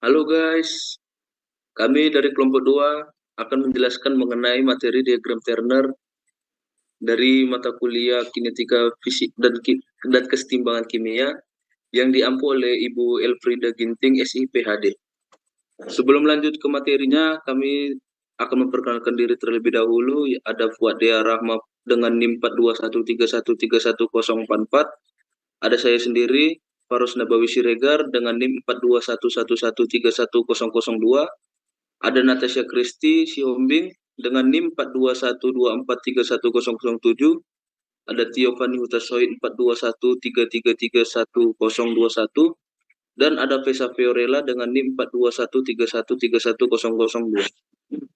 Halo guys, kami dari kelompok 2 akan menjelaskan mengenai materi diagram Turner dari mata kuliah Kinetika Fisik dan Kesetimbangan Kimia yang diampu oleh Ibu Elfrida Ginting, SIPHD. Sebelum lanjut ke materinya, kami akan memperkenalkan diri terlebih dahulu. Ada Fuad Dea Rahma dengan NIM 42131313044. Ada saya sendiri, Faros Nabawi Siregar dengan NIM 42111313002. Ada Natasha Christy Sihombing dengan NIM 42124313007. Ada Tio Fani Hutasoid 42133311021. Dan ada Vesa Fiorella dengan NIM 42131313002.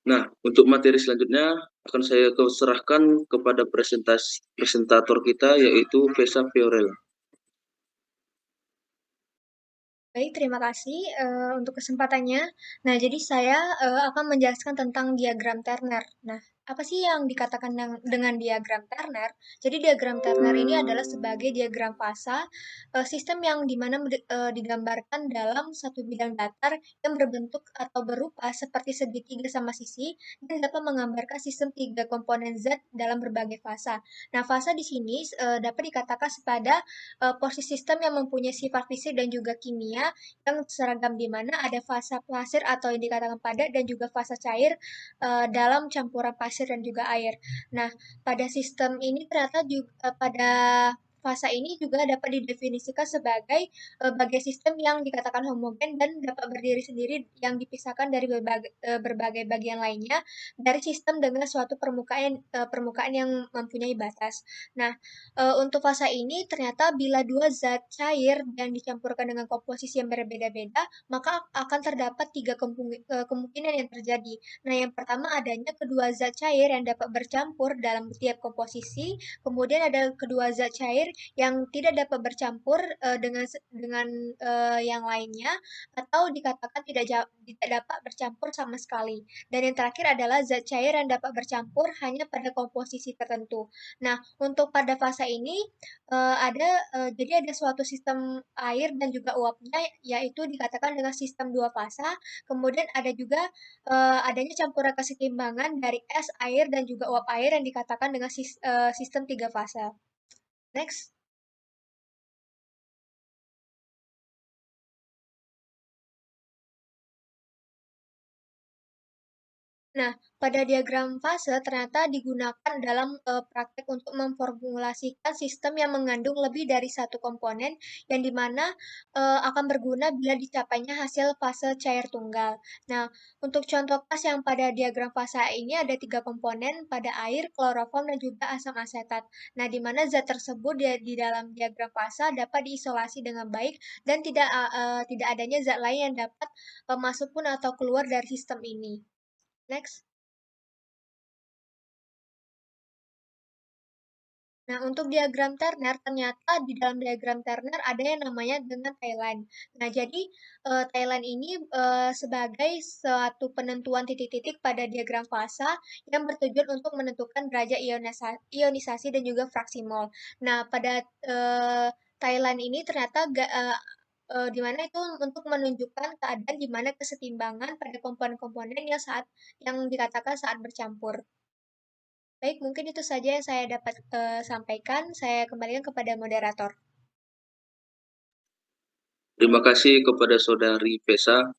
Nah, untuk materi selanjutnya akan saya serahkan kepada presentator kita, yaitu Vesa Fiorella. Baik, terima kasih untuk kesempatannya. Nah, jadi saya akan menjelaskan tentang diagram Turner. Nah, apa sih yang dikatakan dengan diagram Turner? Jadi diagram Turner ini adalah sebagai diagram fasa sistem yang dimana digambarkan dalam satu bidang datar yang berbentuk atau berupa seperti segitiga sama sisi dan dapat menggambarkan sistem tiga komponen Z dalam berbagai fasa. Nah, fasa di sini dapat dikatakan pada posisi sistem yang mempunyai sifat fisik dan juga kimia yang seragam di mana ada fasa pasir atau yang dikatakan padat dan juga fasa cair dalam campuran pasir dan juga air. Nah, pada sistem ini ternyata juga pada fasa ini juga dapat didefinisikan sebagai bagian sistem yang dikatakan homogen dan dapat berdiri sendiri yang dipisahkan dari berbagai bagian lainnya dari sistem dengan suatu permukaan yang mempunyai batas. Nah, untuk fasa ini ternyata bila dua zat cair yang dicampurkan dengan komposisi yang berbeda-beda, maka akan terdapat tiga kemungkinan yang terjadi. Nah, yang pertama adanya kedua zat cair yang dapat bercampur dalam tiap komposisi, kemudian ada kedua zat cair yang tidak dapat bercampur dengan yang lainnya atau dikatakan tidak dapat bercampur sama sekali. Dan yang terakhir adalah zat cair yang dapat bercampur hanya pada komposisi tertentu. Nah, untuk pada fase ini jadi ada suatu sistem air dan juga uapnya yaitu dikatakan dengan sistem dua fasa. Kemudian ada juga adanya campuran kesetimbangan dari es, air dan juga uap air yang dikatakan dengan sistem tiga fasa. Next. Nah, pada diagram fase ternyata digunakan dalam praktek untuk memformulasikan sistem yang mengandung lebih dari satu komponen yang dimana akan berguna bila dicapainya hasil fase cair tunggal. Nah, untuk contoh pas yang pada diagram fase ini ada tiga komponen pada air, kloroform, dan juga asam asetat. Nah, di mana zat tersebut di dalam diagram fase dapat diisolasi dengan baik dan tidak adanya zat lain yang dapat masuk pun atau keluar dari sistem ini. Next. Nah, untuk diagram Turner, ternyata di dalam diagram Turner ada yang namanya dengan Thailand. Nah, jadi Thailand ini sebagai suatu penentuan titik-titik pada diagram fasa yang bertujuan untuk menentukan derajat ionisasi dan juga fraksi mol. Nah, pada Thailand ini ternyata di mana itu untuk menunjukkan keadaan di mana kesetimbangan pada komponen-komponen yang dikatakan saat bercampur. Baik, mungkin itu saja yang saya dapat sampaikan. Saya kembalikan kepada moderator. Terima kasih kepada Saudari Vesa.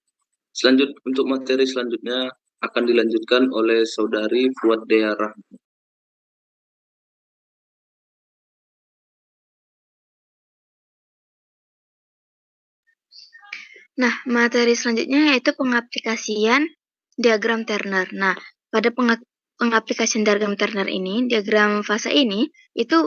Untuk materi selanjutnya akan dilanjutkan oleh Saudari Fuad Dea Rahma. Nah, materi selanjutnya yaitu pengaplikasian diagram Turner. Nah, pada pengaplikasian diagram Turner ini, diagram fase ini itu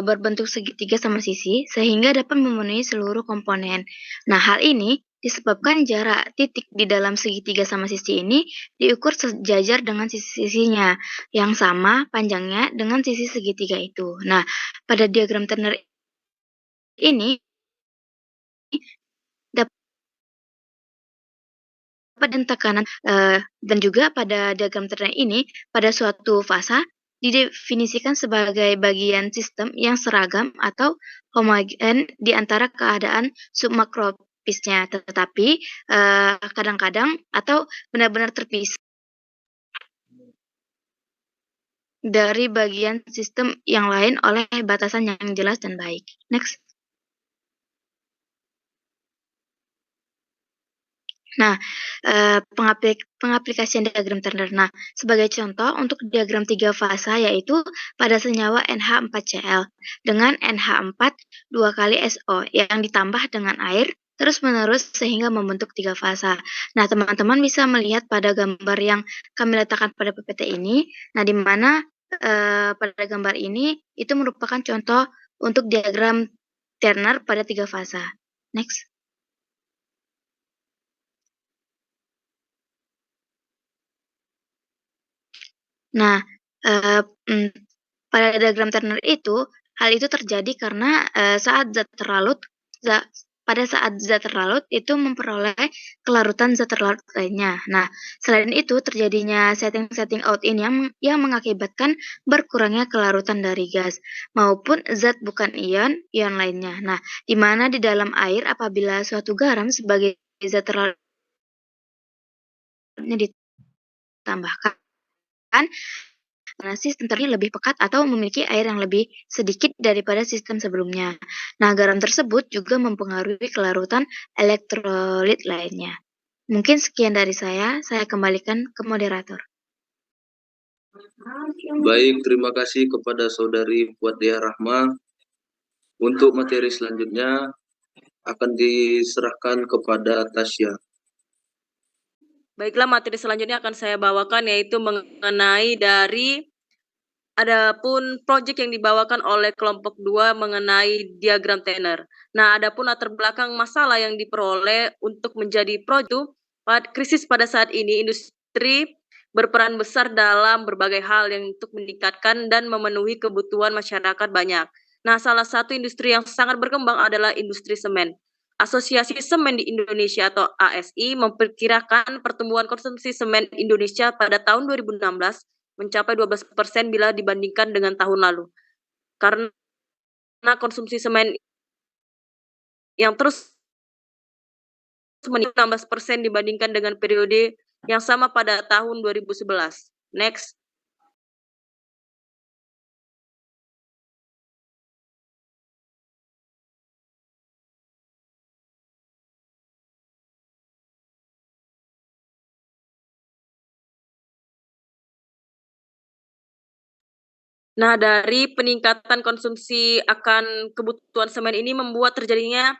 berbentuk segitiga sama sisi sehingga dapat memenuhi seluruh komponen. Nah, hal ini disebabkan jarak titik di dalam segitiga sama sisi ini diukur sejajar dengan sisi-sisinya yang sama panjangnya dengan sisi segitiga itu. Nah, pada diagram Turner ini dan tekanan dan juga pada diagram Turner ini pada suatu fasa didefinisikan sebagai bagian sistem yang seragam atau homogen di antara keadaan submakropisnya, tetapi kadang-kadang atau benar-benar terpisah dari bagian sistem yang lain oleh batasan yang jelas dan baik. Next. Nah, pengaplikasian diagram Turner. Nah, sebagai contoh untuk diagram 3 fasa yaitu pada senyawa NH4Cl dengan NH4 2 kali SO yang ditambah dengan air terus-menerus sehingga membentuk 3 fasa. Nah, teman-teman bisa melihat pada gambar yang kami letakkan pada PPT ini, nah di mana pada gambar ini itu merupakan contoh untuk diagram Turner pada 3 fasa. Next. Nah, pada diagram Turner itu, hal itu terjadi karena pada saat zat terlarut itu memperoleh kelarutan zat terlarut lainnya. Nah, selain itu terjadinya setting out in yang mengakibatkan berkurangnya kelarutan dari gas maupun zat bukan ion lainnya. Nah, di mana di dalam air apabila suatu garam sebagai zat terlarutnya ditambahkan, karena sistem Turner lebih pekat atau memiliki air yang lebih sedikit daripada sistem sebelumnya. Nah, garam tersebut juga mempengaruhi kelarutan elektrolit lainnya. Mungkin sekian dari saya kembalikan ke moderator. Baik, terima kasih kepada Saudari Fuadiyah Rahma. Untuk materi selanjutnya akan diserahkan kepada Tasya. Baiklah, materi selanjutnya akan saya bawakan yaitu mengenai dari adapun proyek yang dibawakan oleh kelompok 2 mengenai diagram Turner. Nah, adapun latar belakang masalah yang diperoleh untuk menjadi proyek krisis pada saat ini, industri berperan besar dalam berbagai hal yang untuk meningkatkan dan memenuhi kebutuhan masyarakat banyak. Nah, salah satu industri yang sangat berkembang adalah industri semen. Asosiasi Semen di Indonesia atau ASI memperkirakan pertumbuhan konsumsi semen Indonesia pada tahun 2016 mencapai 12% bila dibandingkan dengan tahun lalu. Karena konsumsi semen yang terus meningkat 16% dibandingkan dengan periode yang sama pada tahun 2011. Next. Nah, dari peningkatan konsumsi akan kebutuhan semen ini membuat terjadinya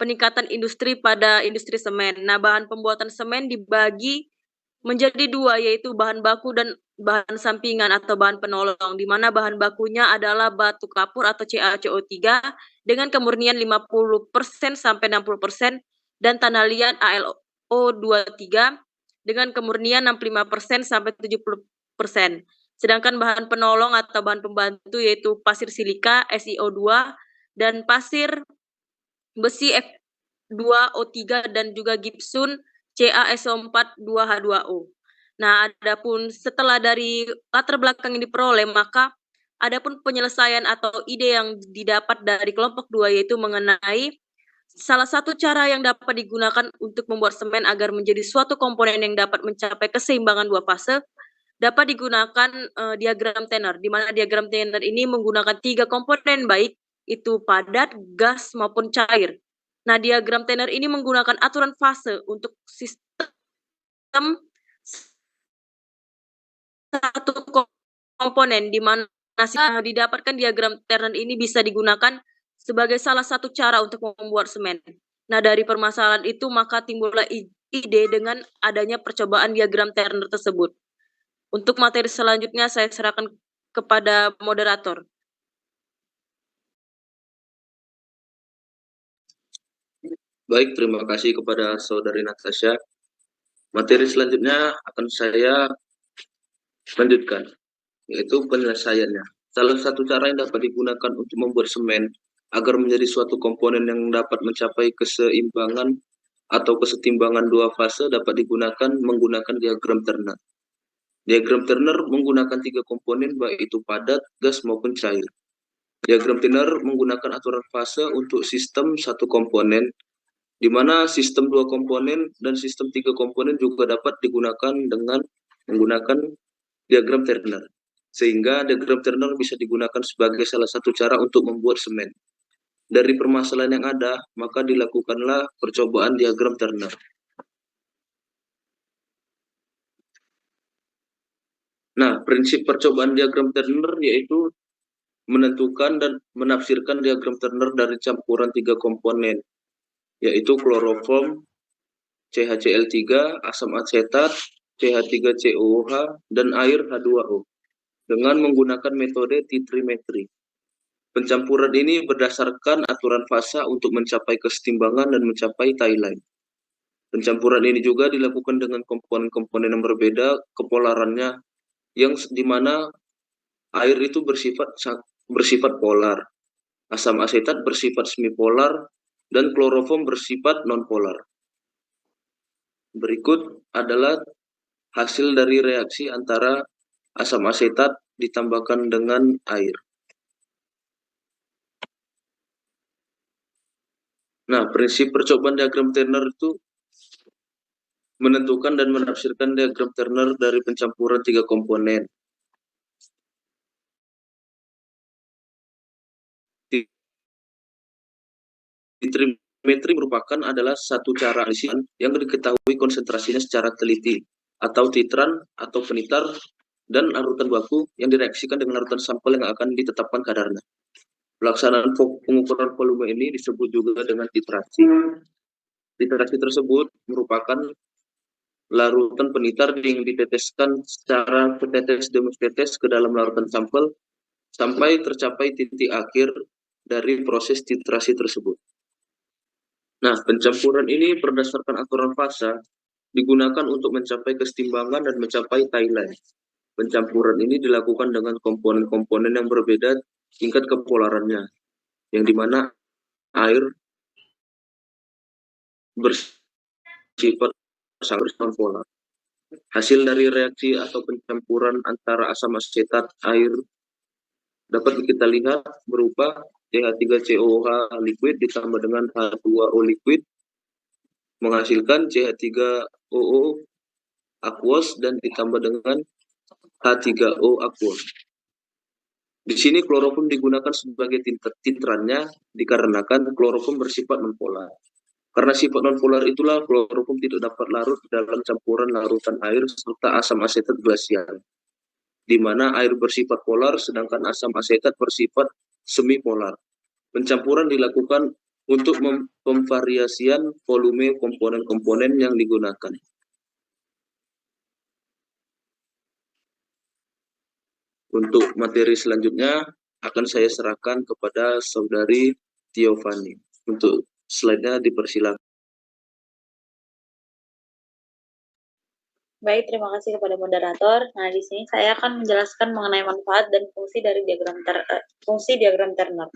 peningkatan industri pada industri semen. Nah, bahan pembuatan semen dibagi menjadi dua, yaitu bahan baku dan bahan sampingan atau bahan penolong, di mana bahan bakunya adalah batu kapur atau CaCO3 dengan kemurnian 50% sampai 60% dan tanah liat AlO23 dengan kemurnian 65% sampai 70%. Sedangkan bahan penolong atau bahan pembantu yaitu pasir silika SiO2 dan pasir besi F2O3 dan juga gipsun CaSO4 2H2O. Nah, adapun setelah dari latar belakang yang diperoleh, maka adapun penyelesaian atau ide yang didapat dari kelompok 2 yaitu mengenai salah satu cara yang dapat digunakan untuk membuat semen agar menjadi suatu komponen yang dapat mencapai keseimbangan dua fase dapat digunakan diagram Turner, di mana diagram Turner ini menggunakan 3 komponen baik itu padat, gas maupun cair. Nah, diagram Turner ini menggunakan aturan fase untuk sistem satu komponen, di mana didapatkan diagram Turner ini bisa digunakan sebagai salah satu cara untuk membuat semen. Nah, dari permasalahan itu maka timbullah ide dengan adanya percobaan diagram Turner tersebut. Untuk materi selanjutnya saya serahkan kepada moderator. Baik, terima kasih kepada Saudari Natasha. Materi selanjutnya akan saya lanjutkan, yaitu penyelesaiannya. Salah satu cara yang dapat digunakan untuk membuat semen agar menjadi suatu komponen yang dapat mencapai keseimbangan atau kesetimbangan dua fase dapat digunakan menggunakan diagram Turner. Diagram Turner menggunakan 3 komponen, baik itu padat, gas, maupun cair. Diagram Turner menggunakan aturan fase untuk sistem 1 komponen, di mana sistem 2 komponen dan sistem 3 komponen juga dapat digunakan dengan menggunakan diagram Turner. Sehingga diagram Turner bisa digunakan sebagai salah satu cara untuk membuat semen. Dari permasalahan yang ada, maka dilakukanlah percobaan diagram Turner. Nah, prinsip percobaan diagram Turner yaitu menentukan dan menafsirkan diagram Turner dari campuran 3 komponen, yaitu kloroform, CHCl3, asam asetat, CH3COOH, dan air H2O, dengan menggunakan metode titrimetri. Pencampuran ini berdasarkan aturan fasa untuk mencapai kesetimbangan dan mencapai tie line. Pencampuran ini juga dilakukan dengan komponen-komponen yang berbeda kepolarannya, yang dimana air itu bersifat polar, asam asetat bersifat semipolar, dan kloroform bersifat nonpolar. Berikut adalah hasil dari reaksi antara asam asetat ditambahkan dengan air. Nah, prinsip percobaan diagram Turner itu menentukan dan menafsirkan diagram Turner dari pencampuran 3 komponen. Titrimetri merupakan adalah satu cara analisa yang diketahui konsentrasinya secara teliti, atau titran atau penitar dan larutan baku yang direaksikan dengan larutan sampel yang akan ditetapkan kadarnya. Pelaksanaan pengukuran volume ini disebut juga dengan titrasi. Titrasi tersebut merupakan larutan penitar yang diteteskan secara setetes demi setetes ke dalam larutan sampel sampai tercapai titik akhir dari proses titrasi tersebut. Nah, pencampuran ini berdasarkan aturan fasa digunakan untuk mencapai kesetimbangan dan mencapai tie line. Pencampuran ini dilakukan dengan komponen-komponen yang berbeda tingkat kepolarannya, yang dimana air bersifat sangat nonpolar. Hasil dari reaksi atau pencampuran antara asam asetat air dapat kita lihat berupa CH3COOH liquid ditambah dengan H2O liquid menghasilkan CH3OO aqueous dan ditambah dengan H3O aqueous. Di sini kloroform digunakan sebagai titrannya dikarenakan kloroform bersifat nonpolar. Karena sifat nonpolar itulah kloroform tidak dapat larut dalam campuran larutan air serta asam asetat glasial, di mana air bersifat polar sedangkan asam asetat bersifat semipolar. Pencampuran dilakukan untuk memvariasian volume komponen-komponen yang digunakan. Untuk materi selanjutnya akan saya serahkan kepada Saudari Tiovani. Untuk slide-nya dipersilakan. Baik, terima kasih kepada moderator. Nah, di sini saya akan menjelaskan mengenai manfaat dan fungsi dari diagram Turner.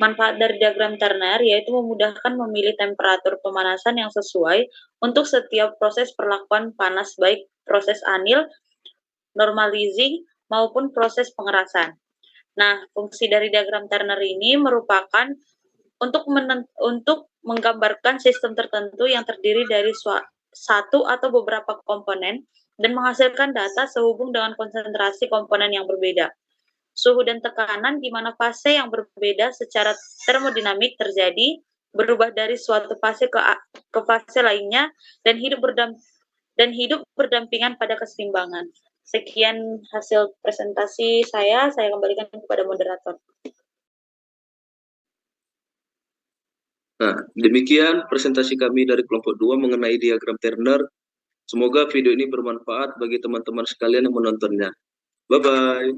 Manfaat dari diagram Turner yaitu memudahkan memilih temperatur pemanasan yang sesuai untuk setiap proses perlakuan panas, baik proses anil, normalizing, maupun proses pengerasan. Nah, fungsi dari diagram Turner ini merupakan untuk menggambarkan sistem tertentu yang terdiri dari satu atau beberapa komponen dan menghasilkan data sehubung dengan konsentrasi komponen yang berbeda. Suhu dan tekanan di mana fase yang berbeda secara termodinamik terjadi, berubah dari suatu fase ke fase lainnya dan hidup berdampingan pada keseimbangan. Sekian hasil presentasi saya kembalikan kepada moderator. Nah, demikian presentasi kami dari kelompok 2 mengenai diagram Turner. Semoga video ini bermanfaat bagi teman-teman sekalian yang menontonnya. Bye-bye.